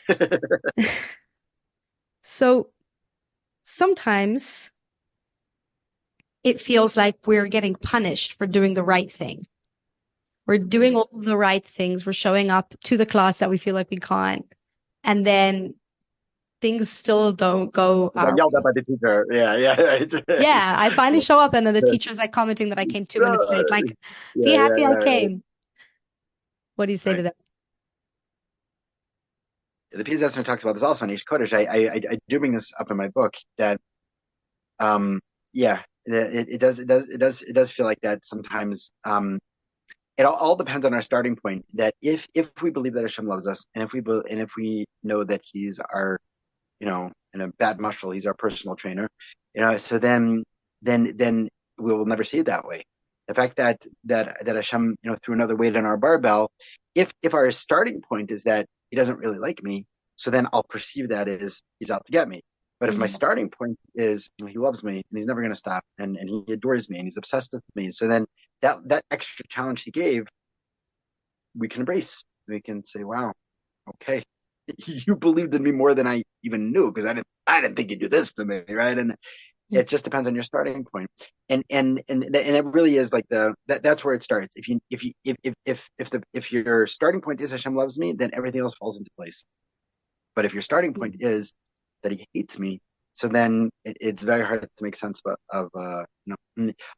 A: right.
B: So sometimes it feels like we're getting punished for doing the right thing. We're doing all the right things. We're showing up to the class that we feel like we can't. And then things still don't go
A: I got
B: our
A: yelled at
B: way.
A: by the teacher. Yeah, right.
B: Yeah, I finally show up and then the teacher's like commenting that I came 2 minutes late. Like, be happy I
A: Right.
B: came. What do you say to
A: Right.
B: that?
A: The Piazza talks about this also in Ish Kodesh. I do bring this up in my book that yeah, it does feel like that sometimes. It all depends on our starting point. That if we believe that Hashem loves us, and if we know that He's our, in a bad mushal, He's our personal trainer, so then we will never see it that way. The fact that Hashem, threw another weight on our barbell, if our starting point is that He doesn't really like me, so then I'll perceive that as He's out to get me. But if my
B: Mm,
A: starting point is He loves me and He's never going to stop, and He adores me and He's obsessed with me, so then that extra challenge He gave, we can embrace. We can say, "Wow, okay, you believed in me more than I even knew because I didn't think you'd do this to me, right?" And
B: mm,
A: it just depends on your starting point, and it really is like that's where it starts. If your starting point is Hashem loves me, then everything else falls into place. But if your starting point
B: mm.
A: is that He hates me, so then it's very hard to make sense of.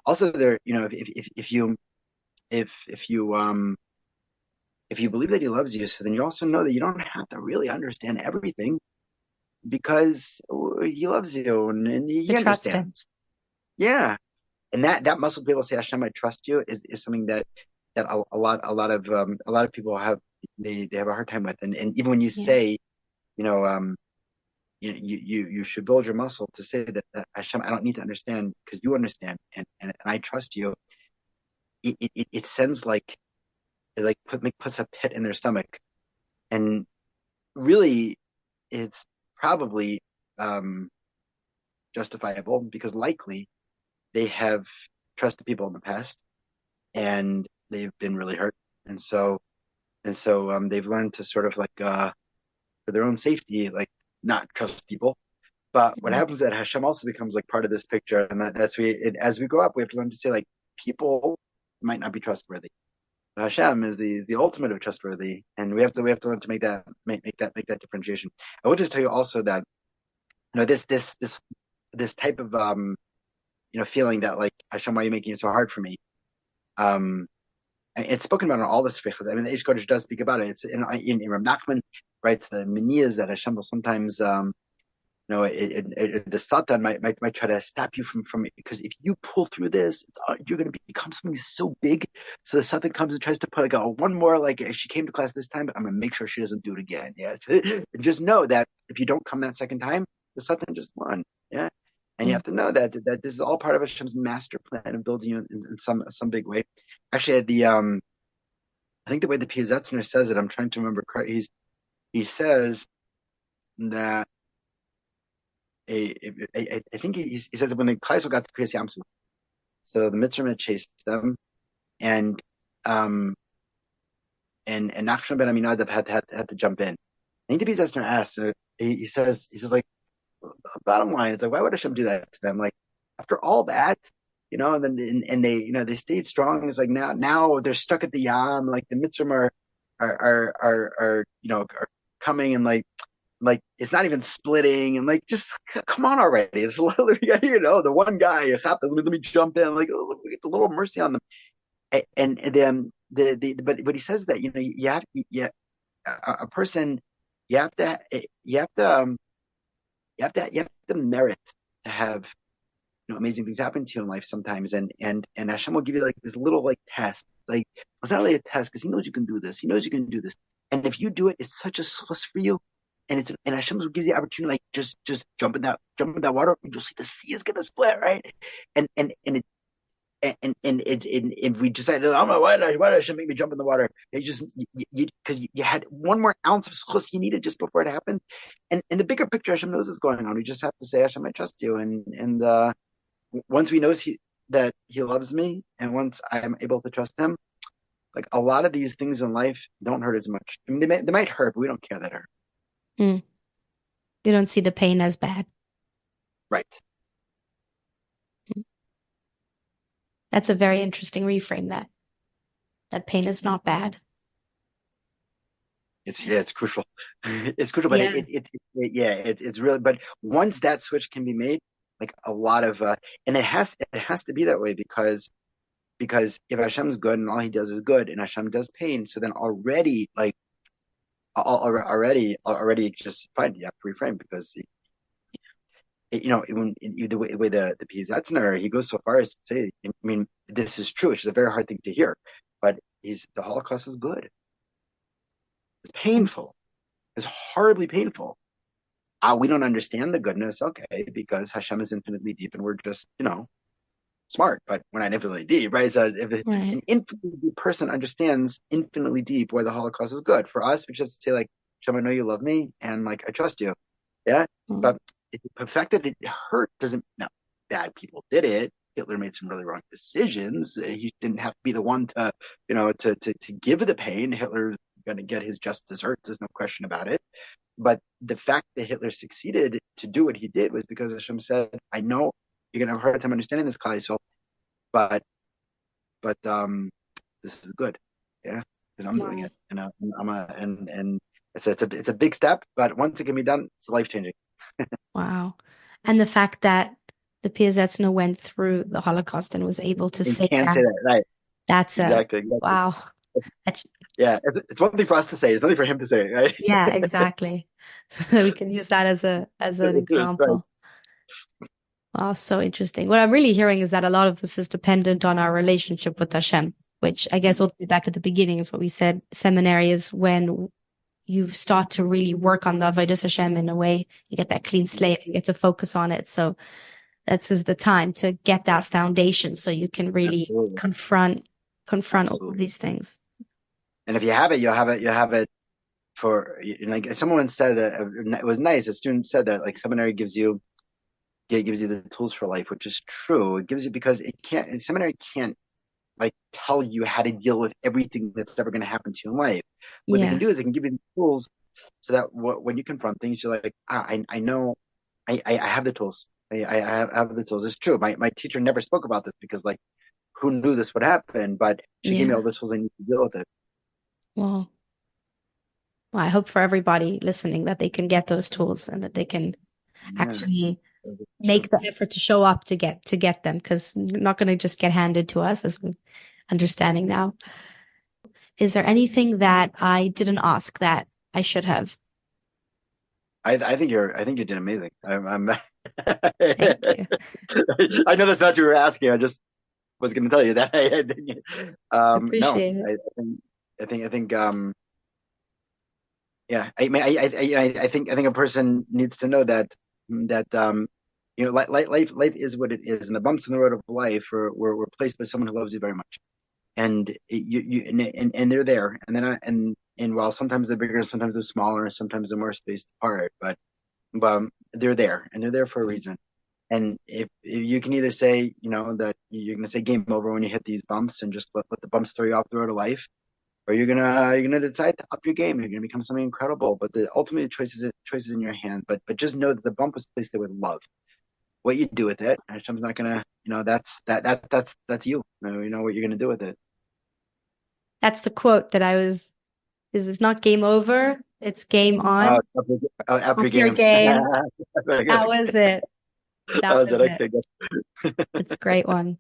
A: Also, there, if you if you believe that He loves you, so then you also know that you don't have to really understand everything because He loves you and
B: To
A: He
B: trust him.
A: understands. Yeah, and that muscle to be able to say Hashem, I trust you is something that a lot of people have they have a hard time with, and even when you
B: Yeah.
A: say you know you should build your muscle to say that Hashem, I don't need to understand because you understand and I trust you. It sends like it like puts a pit in their stomach, and really it's probably um, justifiable because likely they have trusted people in the past and they've been really hurt, and so they've learned to sort of like for their own safety, like not trust people. But what
B: Mm.
A: happens is that Hashem also becomes like part of this picture, and as we grow up, we have to learn to say like people might not be trustworthy. Hashem is the ultimate of trustworthy, and we have to learn to make that differentiation. I would just tell you also that this type of feeling that like Hashem, why are you making it so hard for me? Um, it's spoken about in all the sfichot. I mean, the Eish Kodesh does speak about it. It's in Rav Nachman writes the miniyas that Hashem will sometimes the Satan might try to stop you from it, because if you pull through this, you're going to become something so big. So the Satan comes and tries to put one more, like, she came to class this time, but I'm going to make sure she doesn't do it again. Yeah. And just know that if you don't come that second time, the Satan just won. Yeah. And you have to know that this is all part of Hashem's master plan of building you in some big way. Actually, I think the way the Piazetzner says it, I'm trying to remember. He says that I think he says that when the Klaisel got to Kriyas Yamsuf, so the Mitzrayim had chased them, and Nachshon ben Aminadab had to jump in. I think the Piazetzner asks, he says like, bottom line, it's like, why would Hashem do that to them? Like, after all that, and then and they they stayed strong. It's like now they're stuck at the Yam. Like the Mitzrayim are coming, and like it's not even splitting, and like, just come on already. It's the one guy, let me jump in, like, get a little mercy on them. And then but he says that you have a person, you have to merit to have amazing things happen to you in life sometimes, and Hashem will give you like this little like test. Like, it's not really a test, because He knows you can do this. He knows you can do this, and if you do it, it's such a source for you. And Hashem will give you the opportunity, like, just jump in that water, and you'll see the sea is gonna split, right? And if we decided, oh my, why did Hashem make me jump in the water? Because you had one more ounce of schus you needed just before it happened. And the bigger picture, Hashem knows is going on. We just have to say, Hashem, I trust you. And once we know that He loves me, and once I'm able to trust Him, like, a lot of these things in life don't hurt as much. I mean, they might hurt, but we don't care that hurt.
B: You don't see the pain as bad.
A: Right.
B: That's a very interesting reframe, that pain is not bad.
A: It's crucial. It's crucial, but it's really, but once that switch can be made, like, a lot of and it has to be that way, because if Hashem's good and all He does is good, and Hashem does pain, so then already just fine. You have to reframe, because when the way the Piazetzner, he goes so far as to say, I mean, this is true, which is a very hard thing to hear, but the Holocaust is good. It's painful. It's horribly painful. We don't understand the goodness, okay, because Hashem is infinitely deep, and we're just smart, but we're not infinitely deep, right? So if an infinitely deep person understands infinitely deep why the Holocaust is good, for us, we should say, like, Hashem, I know you love me, and like, I trust you. Yeah. But the fact that it hurt doesn't, no, bad people did it. Hitler made some really wrong decisions. He didn't have to be the one to give the pain. Hitler's going to get his just desserts. There's no question about it. But the fact that Hitler succeeded to do what he did was because Hashem said, I know you're going to have a hard time understanding this, Kali, so, but this is good. Yeah. Because I'm doing it. And it's a big step, but once it can be done, it's life-changing.
B: Wow. And the fact that the Piazetzner went through the Holocaust and was able to say
A: can't say that, right?
B: That's
A: exactly.
B: Wow.
A: Yeah, it's one thing for us to say, it's nothing for him to say, right?
B: Yeah, exactly. So we can use that as an example. Right. Wow, so interesting. What I'm really hearing is that a lot of this is dependent on our relationship with Hashem, which I guess we'll be back at the beginning is what we said. Seminary is when you start to really work on the Avodas Hashem in a way. You get that clean slate and get to focus on it. So this is the time to get that foundation so you can really confront all of these things.
A: And if you have it, you'll have it for, like someone said that it was nice. A student said that, like, seminary gives you the tools for life, which is true. It gives you, because seminary can't like tell you how to deal with everything that's ever going to happen to you in life. What they can do is they can give you the tools so that when you confront things, you're like, I know, I have the tools. I have the tools. It's true. My teacher never spoke about this because, like, who knew this would happen? But she gave me all the tools I need to deal with it.
B: Well, I hope for everybody listening that they can get those tools and that they can actually make the effort to show up to get them, because you're not going to just get handed to us, as we're understanding now. Is there anything that I didn't ask that I should have?
A: I think you did amazing. I'm
B: Thank you.
A: I know that's not what you were asking. I just was going to tell you that. I think, no,
B: Appreciate it.
A: I think, yeah. I mean, I think a person needs to know that life is what it is, and the bumps in the road of life were placed by someone who loves you very much, and and they're there, and they're not, and while sometimes they're bigger, sometimes they're smaller, sometimes they're more spaced apart, but they're there, and they're there for a reason. And if you can either say, that you're going to say game over when you hit these bumps and just let the bumps throw you off the road of life, or you're gonna decide to up your game. You're gonna become something incredible. But the ultimate choice is in your hand. But just know that the bump was placed there with love. What you do with it, Hashem's not gonna, that's you. You know what you're gonna do with it.
B: That's the quote that is it's not game over, it's game on.
A: Up your
B: Your
A: game.
B: game.
A: Very good.
B: That was it. That was it.
A: Okay, good.
B: It's a great one.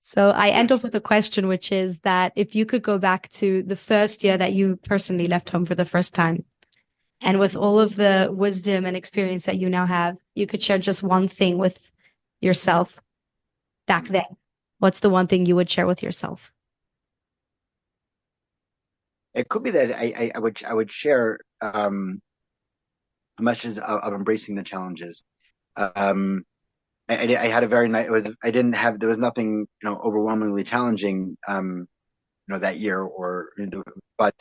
B: So I end off with a question, which is that if you could go back to the first year that you personally left home for the first time, and with all of the wisdom and experience that you now have, you could share just one thing with yourself back then. What's the one thing you would share with yourself?
A: It could be that I would share much as of embracing the challenges. I had a very nice. There was nothing overwhelmingly challenging that year, but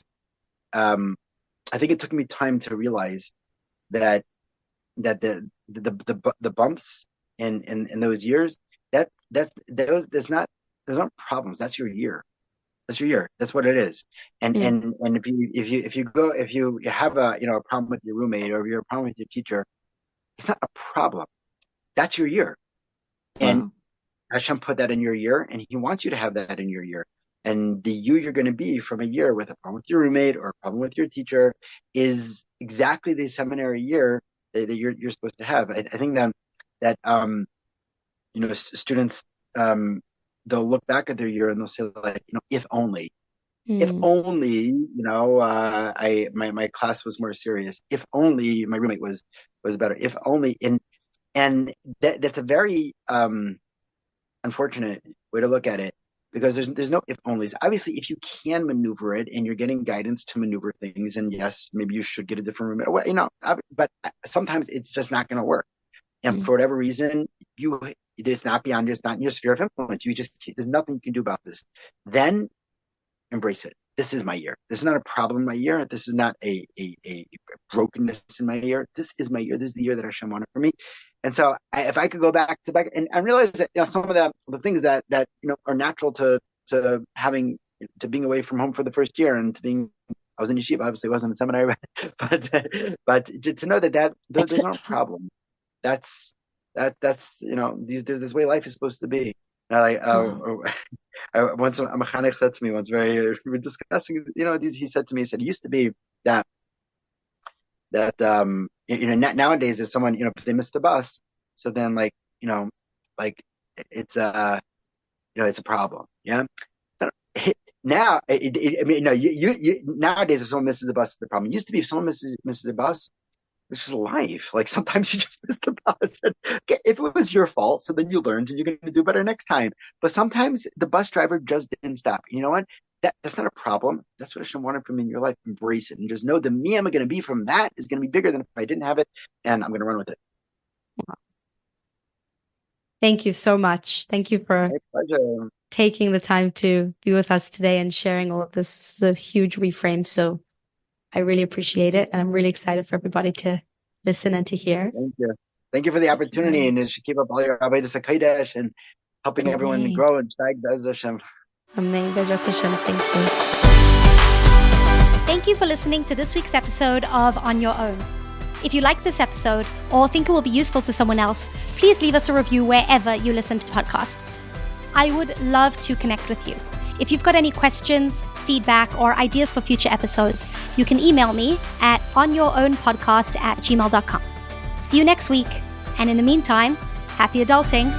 A: I think it took me time to realize that the bumps in those years, there's not problems. That's your year. That's your year. That's what it is. And if you have a problem with your roommate, or if you have a problem with your teacher, it's not a problem. That's your year. And Hashem put that in your year, and He wants you to have that in your year. And the you're going to be from a year with a problem with your roommate or a problem with your teacher is exactly the seminary year that you're supposed to have. I think that students they'll look back at their year and they'll say, like, if only. If only, my class was more serious. If only my roommate was better. If only, and that's a very unfortunate way to look at it, because there's no if onlys. Obviously, if you can maneuver it and you're getting guidance to maneuver things, and yes, maybe you should get a different roommate, but sometimes it's just not going to work. And for whatever reason, it's not in your sphere of influence. There's nothing you can do about this. Then embrace it. This is my year. This is not a problem in my year. This is not a brokenness in my year. This is my year. This is the year that Hashem wanted for me. And so if I could go back and realize that some of the things that are natural to being away from home for the first year, and I was in yeshiva, obviously wasn't in seminary, but to know that those aren't problems. That's this way life is supposed to be. Once a mechanic said to me once, we were discussing, he said to me, it used to be that nowadays if someone, if they missed the bus, so then it's a problem. Yeah. Now, nowadays if someone misses the bus, it's the problem. It used to be if someone misses the bus, it's just life. Like sometimes you just miss the bus. And if it was your fault, so then you learned and you're going to do better next time. But sometimes the bus driver just didn't stop. You know what? That's not a problem. That's what Hashem wanted from me in your life. Embrace it. And just know the me I'm going to be from that is going to be bigger than if I didn't have it. And I'm going to run with it.
B: Wow. Thank you so much. Thank you for taking the time to be with us today and sharing all of this. It's a huge reframe. So I really appreciate it, and I'm really excited for everybody to listen and to hear.
A: Thank you. Thank you for the opportunity, and you should keep up all your avodas hakodesh and helping everyone grow and shag Bez Hashem.
B: Amen. Bezrat Hashem. Thank you.
C: Thank you for listening to this week's episode of On Your Own. If you like this episode or think it will be useful to someone else, please leave us a review wherever you listen to podcasts. I would love to connect with you. If you've got any questions, feedback, or ideas for future episodes, you can email me at onyourownpodcast@gmail.com. See you next week, and in the meantime, happy adulting.